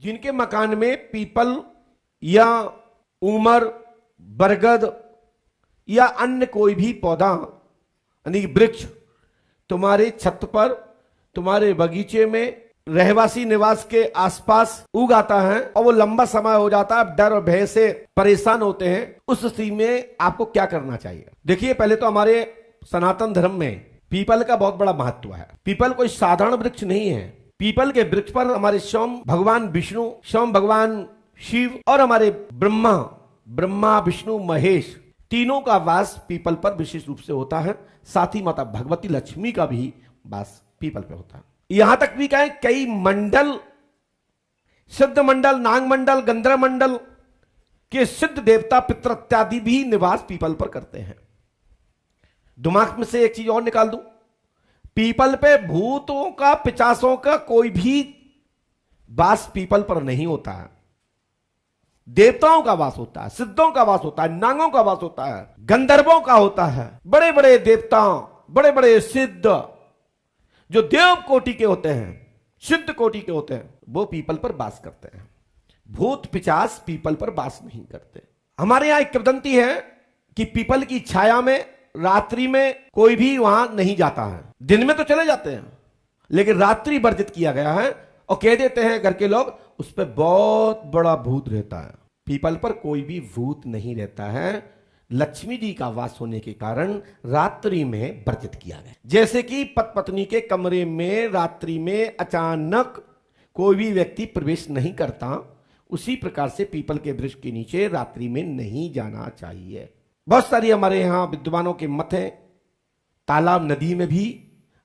जिनके मकान में पीपल या उमर, बरगद या अन्य कोई भी पौधा यानी वृक्ष तुम्हारे छत पर, तुम्हारे बगीचे में, रहवासी निवास के आसपास उग आता है और वो लंबा समय हो जाता है, डर और भय से परेशान होते हैं, उस स्थिति में आपको क्या करना चाहिए? देखिए, पहले तो हमारे सनातन धर्म में पीपल का बहुत बड़ा महत्व है। पीपल कोई साधारण वृक्ष नहीं है। पीपल के वृक्ष पर हमारे स्वयं भगवान विष्णु, स्वयं भगवान शिव और हमारे ब्रह्मा, विष्णु, महेश तीनों का वास पीपल पर विशेष रूप से होता है। साथ ही माता भगवती लक्ष्मी का भी वास पीपल पे होता है। यहां तक भी कहें, कई मंडल, सिद्ध मंडल, नाग मंडल, गंधर्व मंडल के सिद्ध देवता, पितर इत्यादि भी निवास पीपल पर करते हैं। दिमाग में से एक चीज और निकाल दूं, पीपल पे भूतों का, पिशाचों का कोई भी वास पीपल पर नहीं होता है। देवताओं का वास होता है, सिद्धों का वास होता है, नागों का वास होता है, गंधर्वों का होता है। बड़े बड़े देवता, बड़े बड़े सिद्ध जो देव कोटि के होते हैं, सिद्ध कोटि के होते हैं, वो पीपल पर वास करते हैं। भूत पिशाच पीपल पर वास नहीं करते। हमारे यहां एक किंवदंती है कि पीपल की छाया में रात्रि में कोई भी वहां नहीं जाता है। दिन में तो चले जाते हैं, लेकिन रात्रि वर्जित किया गया है और कह देते हैं घर के लोग, उस पर बहुत बड़ा भूत रहता है। पीपल पर कोई भी भूत नहीं रहता है। लक्ष्मी जी का वास होने के कारण रात्रि में वर्जित किया गया। जैसे कि पति पत्नी के कमरे में रात्रि में अचानक कोई भी व्यक्ति प्रवेश नहीं करता, उसी प्रकार से पीपल के वृक्ष के नीचे रात्रि में नहीं जाना चाहिए। बहुत सारी हमारे यहां विद्वानों के मत हैं, तालाब, नदी में भी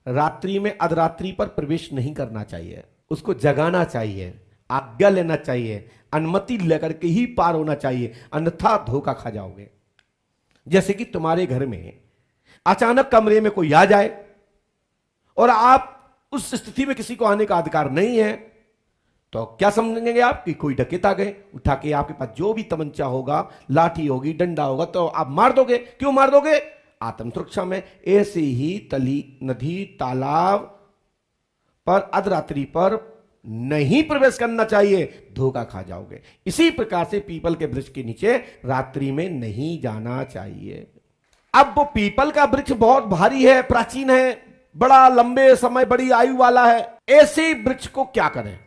रात्रि में अर्धरात्रि पर प्रवेश नहीं करना चाहिए, उसको जगाना चाहिए, आज्ञा लेना चाहिए, अनुमति लेकर के ही पार होना चाहिए, अन्यथा धोखा खा जाओगे। जैसे कि तुम्हारे घर में अचानक कमरे में कोई आ जाए और आप उस स्थिति में किसी को आने का अधिकार नहीं है, तो क्या समझेंगे आप कि कोई डकैत आ गए, उठा के आपके पास जो भी तमंचा होगा, लाठी होगी, डंडा होगा, तो आप मार दोगे। क्यों मार दोगे? आत्म सुरक्षा में। ऐसे ही तली, नदी, तालाब पर अर्धरात्रि पर नहीं प्रवेश करना चाहिए, धोखा खा जाओगे। इसी प्रकार से पीपल के वृक्ष के नीचे रात्रि में नहीं जाना चाहिए। अब वो पीपल का वृक्ष बहुत भारी है, प्राचीन है, बड़ा लंबे समय, बड़ी आयु वाला है। ऐसे वृक्ष को क्या करें?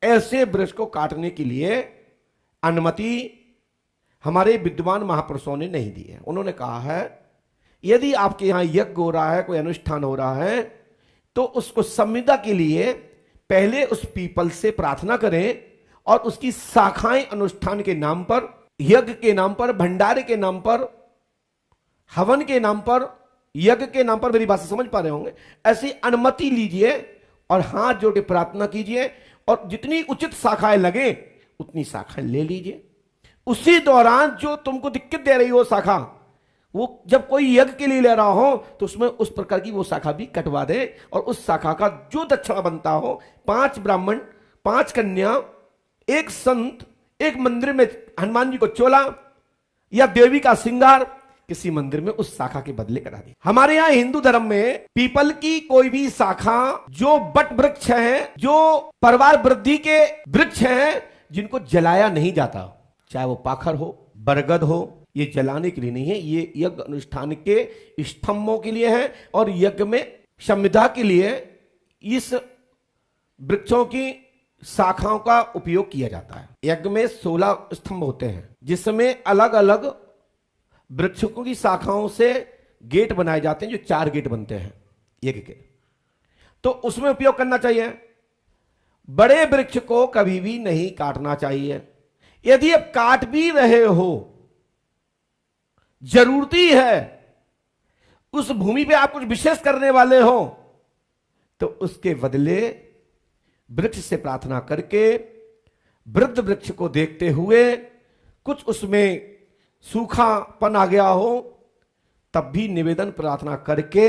ऐसे वृक्ष को काटने के लिए अनुमति हमारे विद्वान महापुरुषों ने नहीं दी है। उन्होंने कहा है, यदि आपके यहां यज्ञ हो रहा है, कोई अनुष्ठान हो रहा है, तो उसको संविदा के लिए पहले उस पीपल से प्रार्थना करें और उसकी शाखाएं अनुष्ठान के नाम पर, यज्ञ के नाम पर, भंडारे के नाम पर, हवन के नाम पर, यज्ञ के नाम पर, मेरी बात समझ पा रहे होंगे, ऐसी अनुमति लीजिए और हाथ जोड़ के प्रार्थना कीजिए और जितनी उचित शाखाएं लगे उतनी शाखाएं ले लीजिए। उसी दौरान जो तुमको दिक्कत दे रही हो शाखा, वो जब कोई यज्ञ के लिए ले रहा हो तो उसमें उस प्रकार की वो शाखा भी कटवा दे और उस शाखा का जो दक्षिणा बनता हो, 5 ब्राह्मण, 5 कन्या, 1 संत, एक मंदिर में हनुमान जी को चोला या देवी का श्रृंगार किसी मंदिर में उस शाखा के बदले करा दी। हमारे यहां हिंदू धर्म में पीपल की कोई भी शाखा, जो बट वृक्ष है, जो परिवार वृद्धि के वृक्ष हैं, जिनको जलाया नहीं जाता, चाहे वो पाखर हो, बरगद हो, ये जलाने के लिए नहीं है, ये यज्ञ अनुष्ठान के स्तंभों के लिए है और यज्ञ में संविदा के लिए इस वृक्षों की शाखाओं का उपयोग किया जाता है। यज्ञ में 16 स्तंभ होते हैं, जिसमें अलग अलग वृक्षों की शाखाओं से गेट बनाए जाते हैं, जो 4 गेट बनते हैं यज्ञ के, तो उसमें उपयोग करना चाहिए। बड़े वृक्ष को कभी भी नहीं काटना चाहिए। यदि आप काट भी रहे हो, जरूरती है, उस भूमि पे आप कुछ विशेष करने वाले हो, तो उसके बदले वृक्ष से प्रार्थना करके, वृद्ध वृक्ष को देखते हुए, कुछ उसमें सूखापन आ गया हो तब भी निवेदन प्रार्थना करके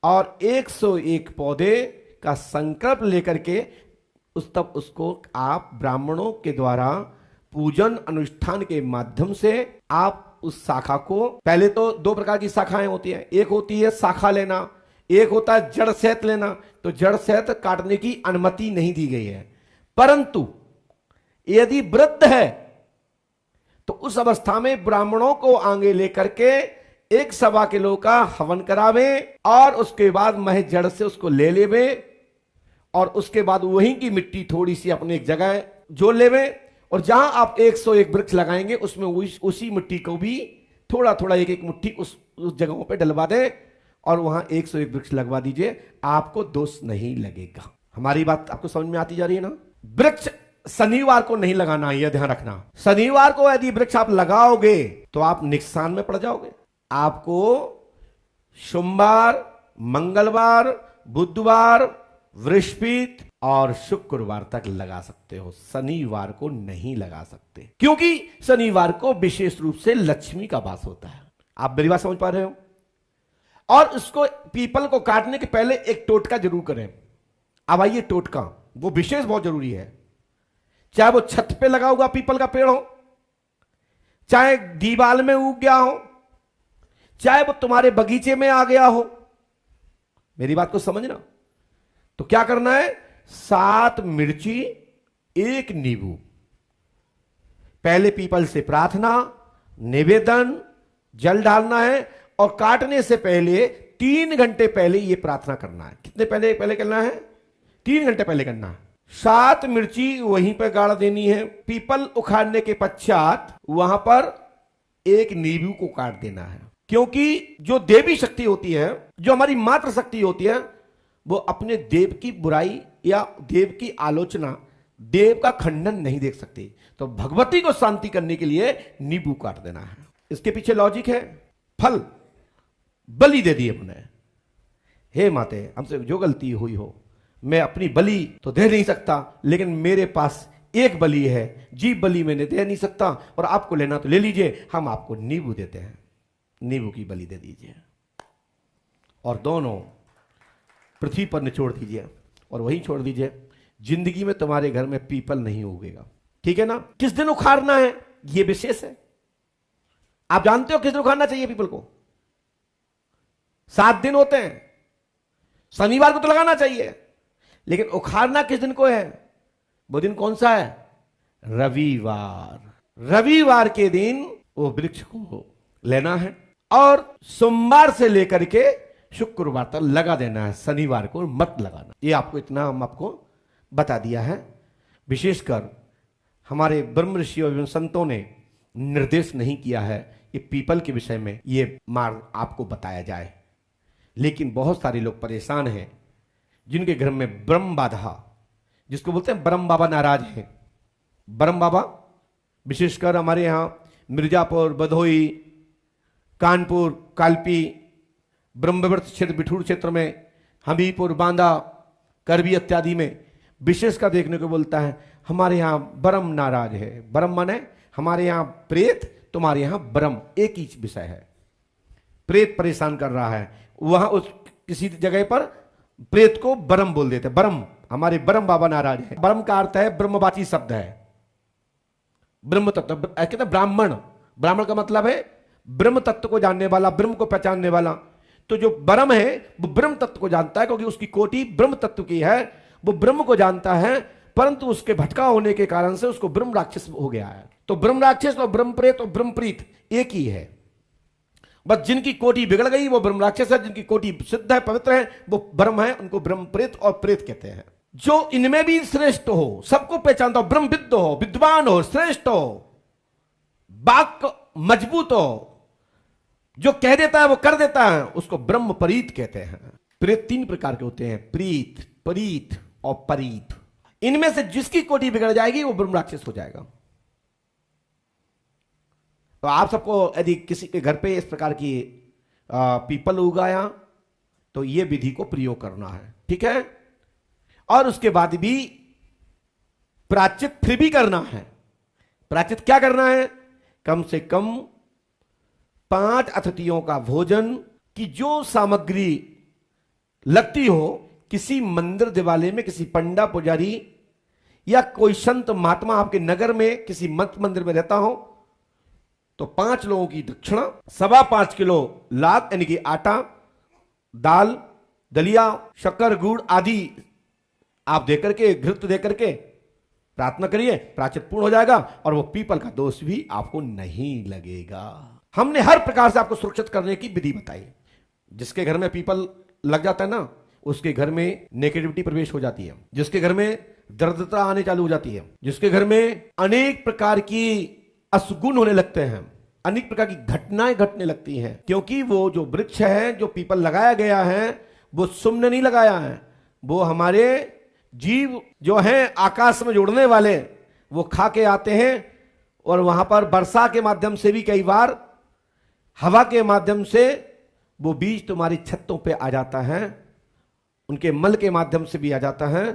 और 101 पौधे का संकल्प लेकर के तब उसको आप ब्राह्मणों के द्वारा पूजन अनुष्ठान के माध्यम से आप उस शाखा को, पहले तो 2 प्रकार की शाखाएं होती हैं, एक होती है शाखा लेना, एक होता है जड़ सहित लेना। तो जड़ सहित काटने की अनुमति नहीं दी गई है, परंतु यदि वृद्ध है तो उस अवस्था में ब्राह्मणों को आगे लेकर के 1 किलो का हवन करावे और उसके बाद महज जड़ से उसको ले लेवे और उसके बाद वहीं की मिट्टी थोड़ी सी अपनी एक जगह जोड़ लेवे और जहां आप 101 वृक्ष लगाएंगे उसमें उसी मिट्टी को भी थोड़ा थोड़ा एक एक मुट्ठी उस जगहों पे डलवा दे और वहां 101 वृक्ष लगवा दीजिए, आपको दोष नहीं लगेगा। हमारी बात आपको समझ में आती जा रही है ना। वृक्ष शनिवार को नहीं लगाना, यह ध्यान रखना। शनिवार को यदि वृक्ष आप लगाओगे तो आप नुकसान में पड़ जाओगे। आपको सोमवार, मंगलवार, बुधवार, बृहस्पति और शुक्रवार तक लगा सकते हो, शनिवार को नहीं लगा सकते, क्योंकि शनिवार को विशेष रूप से लक्ष्मी का वास होता है। आप मेरी बात समझ पा रहे हो। और उसको पीपल को काटने के पहले एक टोटका जरूर करें। अब आइए टोटका, वो विशेष बहुत जरूरी है। चाहे वो छत पे लगा हुआ पीपल का पेड़ हो, चाहे दीवाल में उग गया हो, चाहे वो तुम्हारे बगीचे में आ गया हो, मेरी बात को समझना। तो क्या करना है, 7 मिर्ची 1 नींबू, पहले पीपल से प्रार्थना, निवेदन, जल डालना है और काटने से पहले 3 घंटे पहले यह प्रार्थना करना है। कितने पहले करना है? 3 घंटे पहले करना है। 7 मिर्ची वहीं पर गाड़ देनी है। पीपल उखाड़ने के पश्चात वहां पर 1 नींबू को काट देना है, क्योंकि जो देवी शक्ति होती है, जो हमारी मातृ शक्ति होती है, वो अपने देव की बुराई या देव की आलोचना, देव का खंडन नहीं देख सकती। तो भगवती को शांति करने के लिए नींबू काट देना है। इसके पीछे लॉजिक है। फल बलि दे दी अपने, हे माते हमसे जो गलती हुई हो, मैं अपनी बलि तो दे नहीं सकता, लेकिन मेरे पास एक बलि है, जीव बलि मैंने दे नहीं सकता, और आपको लेना तो ले लीजिए, हम आपको नींबू देते हैं, नींबू की बलि दे दीजिए और दोनों पृथ्वी पर निचोड़ दीजिए और वहीं छोड़ दीजिए। जिंदगी में तुम्हारे घर में पीपल नहीं उगेगा। ठीक है ना। किस दिन उखाड़ना है यह विशेष है। आप जानते हो किस दिन उखाड़ना चाहिए पीपल को? 7 दिन होते हैं। शनिवार को तो लगाना चाहिए, लेकिन उखाड़ना किस दिन को है? वो दिन कौन सा है? रविवार। रविवार के दिन वो वृक्ष को लेना है और सोमवार से लेकर के शुक्रवार तक लगा देना है, शनिवार को मत लगाना। ये आपको इतना हम आपको बता दिया है। विशेषकर हमारे ब्रह्म ऋषियों एवं संतों ने निर्देश नहीं किया है कि पीपल के विषय में ये मार्ग आपको बताया जाए, लेकिन बहुत सारे लोग परेशान हैं जिनके घर में ब्रह्म बाधा, जिसको बोलते हैं ब्रह्म बाबा नाराज हैं। ब्रह्म बाबा विशेषकर हमारे यहाँ मिर्जापुर, बधोई, कानपुर, कालपी, ब्रह्मवर्त क्षेत्र, बिठूर क्षेत्र में, हमीरपुर, बांदा, करबी इत्यादि में विशेषकर देखने को बोलता है हमारे यहाँ ब्रह्म नाराज है। ब्रह्म माने हमारे यहाँ प्रेत, तुम्हारे यहाँ ब्रह्म, एक ही विषय है। प्रेत परेशान कर रहा है, वहां उस किसी जगह पर प्रेत को ब्रह्म बोल देते। ब्रह्म, हमारे ब्रह्म बाबा नाराज है। ब्रह्म का अर्थ है ब्रह्मवाची शब्द है, ब्रह्म तत्व कहते हैं। ब्राह्मण, ब्राह्मण का मतलब है ब्रह्म तत्व को जानने वाला, ब्रह्म को पहचानने वाला। तो जो ब्रह्म है वो ब्रह्म तत्व को जानता है, क्योंकि उसकी कोटि ब्रह्म तत्व की है, वो ब्रह्म को जानता है, परंतु उसके भटका होने के कारण से उसको ब्रह्म राक्षस हो गया है। तो ब्रह्म राक्षस और ब्रह्म प्रेत और ब्रह्म प्रीत एक ही है। बस जिनकी कोटि बिगड़ गई वो ब्रह्म राक्षस है, जिनकी कोटि सिद्ध है, पवित्र है, वो ब्रह्म है, उनको ब्रह्म प्रेत और प्रेत कहते हैं। जो इनमें भी श्रेष्ठ हो, सबको पहचानता हो, ब्रह्मविद्ध हो, विद्वान हो, श्रेष्ठ हो, वाक् मजबूत हो, जो कह देता है वो कर देता है, उसको ब्रह्म परीत कहते हैं। प्रेत 3 प्रकार के होते हैं, प्रीत, परीत और परीत। इनमें से जिसकी कोटि बिगड़ जाएगी वो ब्रह्म राक्षस हो जाएगा। तो आप सबको यदि किसी के घर पे इस प्रकार की पीपल उगाया तो ये विधि को प्रयोग करना है, ठीक है। और उसके बाद भी प्रायश्चित फिर भी करना है। प्रायश्चित क्या करना है? कम से कम 5 अतिथियों का भोजन की जो सामग्री लगती हो, किसी मंदिर दिवाले में किसी पंडा पुजारी या कोई संत महात्मा आपके नगर में किसी मत मंदिर में रहता हो तो 5 लोगों की दक्षिणा 5.25 किलो लाख यानी कि आटा, दाल, दलिया, शक्कर, गुड़ आदि आप देकर के, घृत देकर के प्रार्थना करिए, प्रायश्चित पूर्ण हो जाएगा और वो पीपल का दोष भी आपको नहीं लगेगा। हमने हर प्रकार से आपको सुरक्षित करने की विधि बताई। जिसके घर में पीपल लग जाता है ना, उसके घर में नेगेटिविटी प्रवेश हो जाती है, जिसके घर में दरिद्रता आने चालू हो जाती है, जिसके घर में अनेक प्रकार की अशुगुण होने लगते हैं, अनेक प्रकार की घटनाएं घटने लगती हैं, क्योंकि वो जो वृक्ष है, जो पीपल लगाया गया है, वो सुम्न नहीं लगाया है, वो हमारे जीव जो हैं आकाश में जुड़ने वाले, वो खा के आते हैं और वहां पर वर्षा के माध्यम से भी कई बार हवा के माध्यम से वो बीज तुम्हारी छतों पे आ जाता है, उनके मल के माध्यम से भी आ जाता है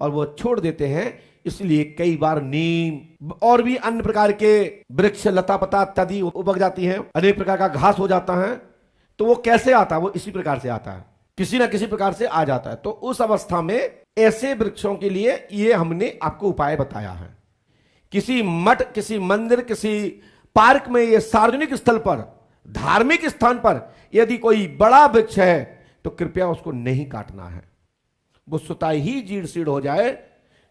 और वो छोड़ देते हैं। इसलिए कई बार नीम और भी अन्य प्रकार के वृक्ष, लता पता इत्यादि उबग जाती हैं, अनेक प्रकार का घास हो जाता है। तो वो कैसे आता है? वो इसी प्रकार से आता है, किसी ना किसी प्रकार से आ जाता है। तो उस अवस्था में ऐसे वृक्षों के लिए ये हमने आपको उपाय बताया है। किसी मठ, किसी मंदिर, किसी पार्क में, ये सार्वजनिक स्थल पर, धार्मिक स्थान पर यदि कोई बड़ा वृक्ष है तो कृपया उसको नहीं काटना है। वो स्वतः ही जीर्ण शीर्ण हो जाए,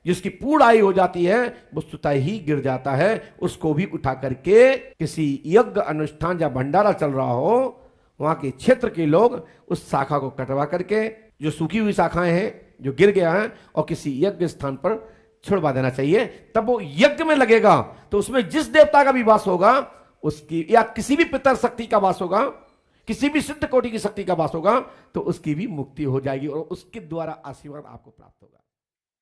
जिसकी पूर्णाई हो जाती है वो स्वतः ही गिर जाता है। उसको भी उठा करके किसी यज्ञ अनुष्ठान या भंडारा चल रहा हो, वहां के क्षेत्र के लोग उस शाखा को कटवा करके, जो सूखी हुई शाखाएं हैं, जो गिर गया है, और किसी यज्ञ स्थान पर छुड़वा देना चाहिए। तब वो यज्ञ में लगेगा तो उसमें जिस देवता का भी वास होगा उसकी, या किसी भी पितर शक्ति का वास होगा, किसी भी सिद्ध कोटि की शक्ति का वास होगा, तो उसकी भी मुक्ति हो जाएगी और उसके द्वारा आशीर्वाद आपको प्राप्त होगा।